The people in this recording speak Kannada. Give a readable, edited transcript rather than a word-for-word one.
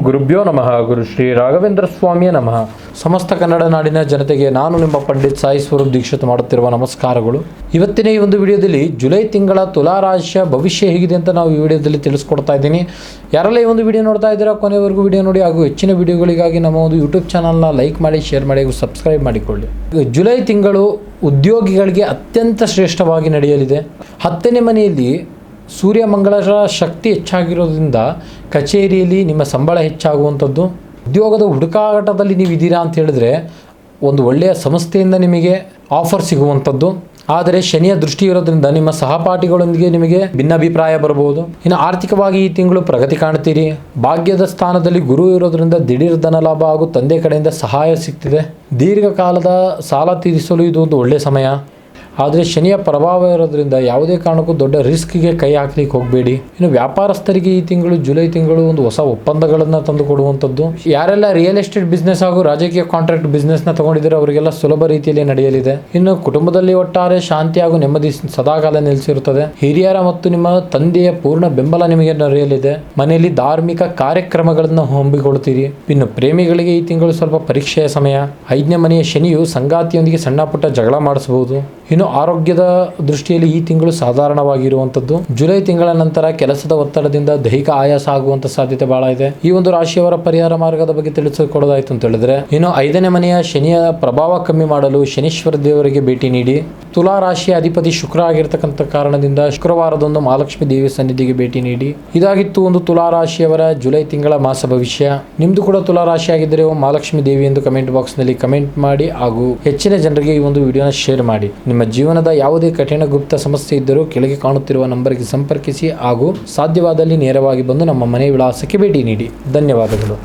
ಗುರುಭ್ಯೋ ನಮಃ. ಗುರು ಶ್ರೀ ರಾಘವೇಂದ್ರ ಸ್ವಾಮಿಯ ನಮಃ. ಸಮಸ್ತ ಕನ್ನಡ ನಾಡಿನ ಜನತೆಗೆ ನಾನು ನಿಮ್ಮ ಪಂಡಿತ್ ಸಾಯಿ ಸ್ವರೂಪ್ ದೀಕ್ಷಿತ್ ಮಾಡುತ್ತಿರುವ ನಮಸ್ಕಾರಗಳು. ಇವತ್ತಿನ ಈ ಒಂದು ವಿಡಿಯೋದಲ್ಲಿ ಜುಲೈ ತಿಂಗಳ ತುಲಾ ರಾಶಿಯ ಭವಿಷ್ಯ ಹೇಗಿದೆ ಅಂತ ನಾವು ಈ ವಿಡಿಯೋದಲ್ಲಿ ತಿಳಿಸ್ಕೊಡ್ತಾ ಇದ್ದೀನಿ. ಯಾರೆಲ್ಲ ಈ ಒಂದು ವಿಡಿಯೋ ನೋಡ್ತಾ ಇದ್ದೀರಾ ಕೊನೆವರೆಗೂ ವಿಡಿಯೋ ನೋಡಿ, ಹಾಗೂ ಹೆಚ್ಚಿನ ವಿಡಿಯೋಗಳಿಗಾಗಿ ನಮ್ಮ ಒಂದು ಯೂಟ್ಯೂಬ್ ಚಾನಲ್ನ ಲೈಕ್ ಮಾಡಿ, ಶೇರ್ ಮಾಡಿ, ಹಾಗೂ ಸಬ್ಸ್ಕ್ರೈಬ್ ಮಾಡಿಕೊಳ್ಳಿ. ಜುಲೈ ತಿಂಗಳು ಉದ್ಯೋಗಿಗಳಿಗೆ ಅತ್ಯಂತ ಶ್ರೇಷ್ಠವಾಗಿ ನಡೆಯಲಿದೆ. 10ನೇ ಮನೆಯಲ್ಲಿ ಸೂರ್ಯ ಮಂಗಳರ ಶಕ್ತಿ ಹೆಚ್ಚಾಗಿರೋದ್ರಿಂದ ಕಚೇರಿಯಲ್ಲಿ ನಿಮ್ಮ ಸಂಬಳ ಹೆಚ್ಚಾಗುವಂಥದ್ದು. ಉದ್ಯೋಗದ ಹುಡುಕಾಟದಲ್ಲಿ ನೀವು ಇದ್ದೀರಾ ಅಂತ ಹೇಳಿದ್ರೆ ಒಂದು ಒಳ್ಳೆಯ ಸಂಸ್ಥೆಯಿಂದ ನಿಮಗೆ ಆಫರ್ ಸಿಗುವಂಥದ್ದು. ಆದರೆ ಶನಿಯ ದೃಷ್ಟಿ ಇರೋದ್ರಿಂದ ನಿಮ್ಮ ಸಹಪಾಠಿಗಳೊಂದಿಗೆ ನಿಮಗೆ ಭಿನ್ನಾಭಿಪ್ರಾಯ ಬರಬಹುದು. ಇನ್ನು ಆರ್ಥಿಕವಾಗಿ ಈ ತಿಂಗಳು ಪ್ರಗತಿ ಕಾಣ್ತೀರಿ. ಭಾಗ್ಯದ ಸ್ಥಾನದಲ್ಲಿ ಗುರು ಇರೋದ್ರಿಂದ ದಿಢೀರ್ ಧನ ಲಾಭ ಹಾಗೂ ತಂದೆ ಕಡೆಯಿಂದ ಸಹಾಯ ಸಿಗ್ತಿದೆ. ದೀರ್ಘಕಾಲದ ಸಾಲ ತೀರಿಸಲು ಇದು ಒಂದು ಒಳ್ಳೆಯ ಸಮಯ. ಆದರೆ ಶನಿಯ ಪ್ರಭಾವ ಇರೋದ್ರಿಂದ ಯಾವುದೇ ಕಾರಣಕ್ಕೂ ದೊಡ್ಡ ರಿಸ್ಕ್ಗೆ ಕೈ ಹಾಕ್ಲಿಕ್ಕೆ ಹೋಗಬೇಡಿ. ಇನ್ನು ವ್ಯಾಪಾರಸ್ಥರಿಗೆ ಈ ತಿಂಗಳು ಜುಲೈ ತಿಂಗಳು ಒಂದು ಹೊಸ ಒಪ್ಪಂದಗಳನ್ನು ತಂದು ಕೊಡುವಂಥದ್ದು. ಯಾರೆಲ್ಲ ರಿಯಲ್ ಎಸ್ಟೇಟ್ ಬಿಸ್ನೆಸ್ ಹಾಗೂ ರಾಜಕೀಯ ಕಾಂಟ್ರಾಕ್ಟ್ ಬಿಸ್ನೆಸ್ನ ತಗೊಂಡಿದ್ದಾರೆ ಅವರಿಗೆಲ್ಲ ಸುಲಭ ರೀತಿಯಲ್ಲಿ ನಡೆಯಲಿದೆ. ಇನ್ನು ಕುಟುಂಬದಲ್ಲಿ ಒಟ್ಟಾರೆ ಶಾಂತಿ ಹಾಗೂ ನೆಮ್ಮದಿ ಸದಾಕಾಲ ನೆಲೆಸಿರುತ್ತದೆ. ಹಿರಿಯರ ಮತ್ತು ನಿಮ್ಮ ತಂದೆಯ ಪೂರ್ಣ ಬೆಂಬಲ ನಿಮಗೆ ದೊರೆಯಲಿದೆ. ಮನೆಯಲ್ಲಿ ಧಾರ್ಮಿಕ ಕಾರ್ಯಕ್ರಮಗಳನ್ನು ಹಮ್ಮಿಕೊಳ್ತೀರಿ. ಇನ್ನು ಪ್ರೇಮಿಗಳಿಗೆ ಈ ತಿಂಗಳು ಸ್ವಲ್ಪ ಪರೀಕ್ಷೆಯ ಸಮಯ. 5ನೇ ಮನೆಯ ಶನಿಯು ಸಂಗಾತಿಯೊಂದಿಗೆ ಸಣ್ಣ ಪುಟ್ಟ ಜಗಳ ಮಾಡಿಸಬಹುದು. ಇನ್ನು ಆರೋಗ್ಯದ ದೃಷ್ಟಿಯಲ್ಲಿ ಈ ತಿಂಗಳು ಸಾಧಾರಣವಾಗಿರುವಂಥದ್ದು. ಜುಲೈ ತಿಂಗಳ ನಂತರ ಕೆಲಸದ ಒತ್ತಡದಿಂದ ದೈಹಿಕ ಆಯಾಸ ಆಗುವಂತ ಸಾಧ್ಯತೆ ಬಹಳ ಇದೆ. ಈ ಒಂದು ರಾಶಿಯವರ ಪರಿಹಾರ ಮಾರ್ಗದ ಬಗ್ಗೆ ತಿಳಿಸಿಕೊಡೋದಾಯ್ತು ಅಂತ ಹೇಳಿದ್ರೆ, ಇನ್ನು 5ನೇ ಮನೆಯ ಶನಿಯ ಪ್ರಭಾವ ಕಮ್ಮಿ ಮಾಡಲು ಶನೀಶ್ವರ ದೇವರಿಗೆ ಭೇಟಿ ನೀಡಿ. ತುಲಾ ರಾಶಿಯ ಅಧಿಪತಿ ಶುಕ್ರ ಆಗಿರ್ತಕ್ಕಂಥ ಕಾರಣದಿಂದ ಶುಕ್ರವಾರದಂದು ಮಹಾಲಕ್ಷ್ಮಿ ದೇವಿ ಸನ್ನಿಧಿಗೆ ಭೇಟಿ ನೀಡಿ. ಇದಾಗಿತ್ತು ಒಂದು ತುಲಾ ರಾಶಿಯವರ ಜುಲೈ ತಿಂಗಳ ಮಾಸ ಭವಿಷ್ಯ. ನಿಮ್ದು ಕೂಡ ತುಲಾ ರಾಶಿ ಆಗಿದ್ದರೆ ಮಹಾಲಕ್ಷ್ಮಿ ದೇವಿ ಎಂದು ಕಮೆಂಟ್ ಬಾಕ್ಸ್ ನಲ್ಲಿ ಕಮೆಂಟ್ ಮಾಡಿ, ಹಾಗೂ ಹೆಚ್ಚಿನ ಜನರಿಗೆ ಈ ಒಂದು ವಿಡಿಯೋನ ಶೇರ್ ಮಾಡಿ. ನಿಮ್ಮ ಜೀವನದ ಯಾವುದೇ ಕಠಿಣ ಗುಪ್ತ ಸಮಸ್ಯೆ ಇದ್ದರೂ ಕೆಳಗೆ ಕಾಣುತ್ತಿರುವ ನಂಬರ್ಗೆ ಸಂಪರ್ಕಿಸಿ, ಹಾಗೂ ಸಾಧ್ಯವಾದಲ್ಲಿ ನೇರವಾಗಿ ಬಂದು ನಮ್ಮ ಮನೆ ವಿಳಾಸಕ್ಕೆ ಭೇಟಿ ನೀಡಿ. ಧನ್ಯವಾದಗಳು.